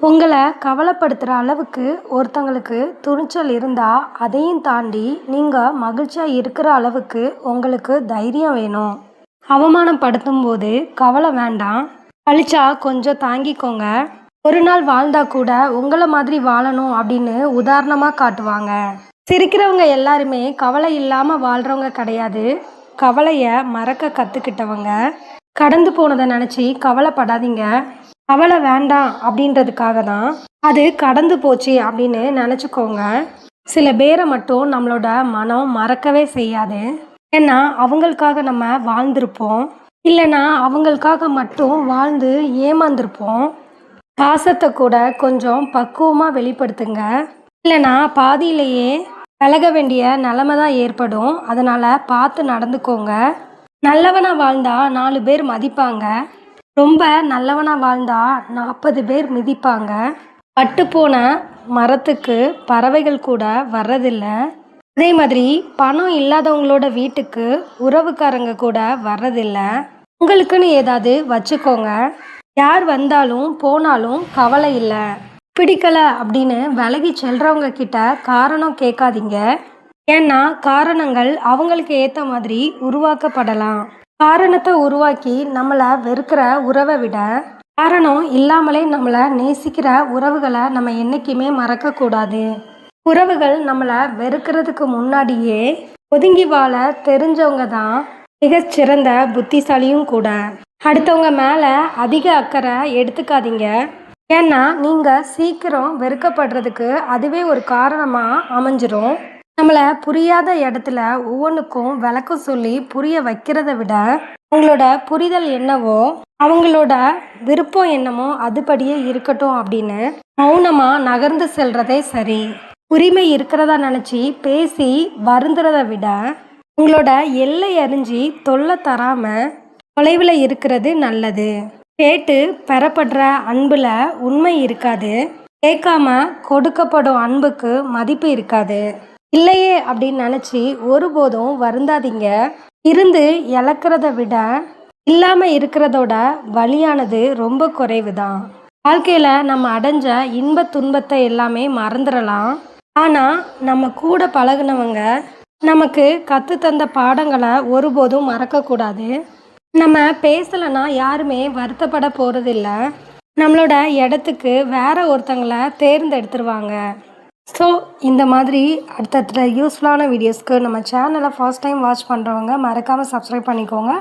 உங்களை கவலைப்படுத்துகிற அளவுக்கு ஒருத்தங்களுக்கு துணிச்சல் இருந்தால் அதையும் தாண்டி நீங்கள் மகிழ்ச்சியாக இருக்கிற அளவுக்கு உங்களுக்கு தைரியம் வேணும். அவமானப்படுத்தும் போது கவலை வேண்டாம், பழிச்சா கொஞ்சம் தாங்கிக்கோங்க. ஒரு நாள் வாழ்ந்தா கூட உங்களை மாதிரி வாழணும் அப்படின்னு உதாரணமாக காட்டுவாங்க. சிரிக்கிறவங்க எல்லாருமே கவலை இல்லாமல் வாழ்கிறவங்க கிடையாது. கவலையை மறக்க கற்றுக்கிட்டவங்க. கடந்து போனதை நினச்சி கவலைப்படாதீங்க. கவலை வேண்டாம் அப்படின்றதுக்காக தான் அது கடந்து போச்சு அப்படின்னு நினச்சிக்கோங்க. சில பேரை மட்டும் நம்மளோட மனம் மறக்கவே செய்யாது. ஏன்னா அவங்களுக்காக நம்ம வாழ்ந்திருப்போம், இல்லைன்னா அவங்களுக்காக மட்டும் வாழ்ந்து ஏமாந்துருப்போம். பாசத்தை கூட கொஞ்சம் பக்குவமாக வெளிப்படுத்துங்க, இல்லைன்னா பாதியிலேயே விலக வேண்டிய நிலைமை தான் ஏற்படும். அதனால் பார்த்து நடந்துக்கோங்க. நல்லவனா வாழ்ந்தா 4 பேர் மதிப்பாங்க, ரொம்ப நல்லவனா வாழ்ந்தா 40 பேர் மிதிப்பாங்க. பட்டுப்போன மரத்துக்கு பறவைகள் கூட வர்றதில்லை. அதே மாதிரி பணம் இல்லாதவங்களோட வீட்டுக்கு உறவுக்காரங்க கூட வர்றதில்லை. உங்களுக்குன்னு ஏதாவது வச்சுக்கோங்க. யார் வந்தாலும் போனாலும் கவலை இல்லை. பிடிக்கலை அப்படின்னு விலகி செல்றவங்க கிட்ட காரணம் கேட்காதீங்க. ஏன்னா காரணங்கள் அவங்களுக்கு ஏற்ற மாதிரி உருவாக்கப்படலாம். காரணத்தை உருவாக்கி நம்மளை வெறுக்கிற உறவை விட காரணம் இல்லாமலே நம்மளை நேசிக்கிற உறவுகளை நம்ம என்றைக்குமே மறக்கக்கூடாது. உறவுகள் நம்மளை வெறுக்கிறதுக்கு முன்னாடியே ஒதுங்கி வாழ தெரிஞ்சவங்க தான் மிகச்சிறந்த புத்திசாலியும் கூட. அடுத்தவங்க மேலே அதிக அக்கறை எடுத்துக்காதீங்க. ஏன்னா நீங்கள் சீக்கிரம் வெறுக்கப்படுறதுக்கு அதுவே ஒரு காரணமாக அமைஞ்சிரும். நம்மளை புரியாத இடத்துல ஒவ்வொன்றுக்கும் விளக்கம் சொல்லி புரிய வைக்கிறத விட அவங்களோட புரிதல் என்னவோ அவங்களோட விருப்பம் என்னமோ அதுபடியே இருக்கட்டும் அப்படின்னு மௌனமாக நகர்ந்து செல்றதே சரி. உரிமை இருக்கிறதா நினச்சி பேசி வருந்துறதை விட உங்களோட எல்லை அறிஞ்சு தொல்லை தராமல் தொலைவில் இருக்கிறது நல்லது. கேட்டு பெறப்படுற அன்பில் உண்மை இருக்காது. கேட்காம கொடுக்கப்படும் அன்புக்கு மதிப்பு இருக்காது. இல்லையே அப்படின்னு நினச்சி ஒருபோதும் வருந்தாதீங்க. இருந்து இழக்கிறத விட இல்லாமல் இருக்கிறதோட வலியானது ரொம்ப குறைவு தான். வாழ்க்கையில் நம்ம அடைஞ்ச இன்ப துன்பத்தை எல்லாமே மறந்துடலாம். ஆனால் நம்ம கூட பழகுனவங்க நமக்கு கற்றுத்தந்த பாடங்களை ஒருபோதும் மறக்கக்கூடாது. நம்ம பேசலைன்னா யாருமே வருத்தப்பட போகிறதில்ல. நம்மளோட இடத்துக்கு வேற ஒருத்தங்களை தேர்ந்தெடுத்துருவாங்க. ஸோ இந்த மாதிரி அடுத்தடுத்த யூஸ்ஃபுல்லான வீடியோஸ்க்கு நம்ம சேனலை ஃபர்ஸ்ட் டைம் வாட்ச் பண்ணுறவங்க மறக்காமல் சப்ஸ்கிரைப் பண்ணிக்கோங்க.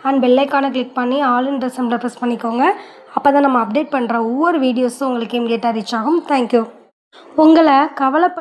அண்ட் பெல்லைக்கானை கிளிக் பண்ணி ஆல்ன்ற சிம்பிளை ப்ரெஸ் பண்ணிக்கோங்க. அப்போ தான் நம்ம அப்டேட் பண்ணுற ஒவ்வொரு வீடியோஸும் உங்களுக்கு இமிடியேட்டாக ரீச் ஆகும். தேங்க்யூ. உங்களை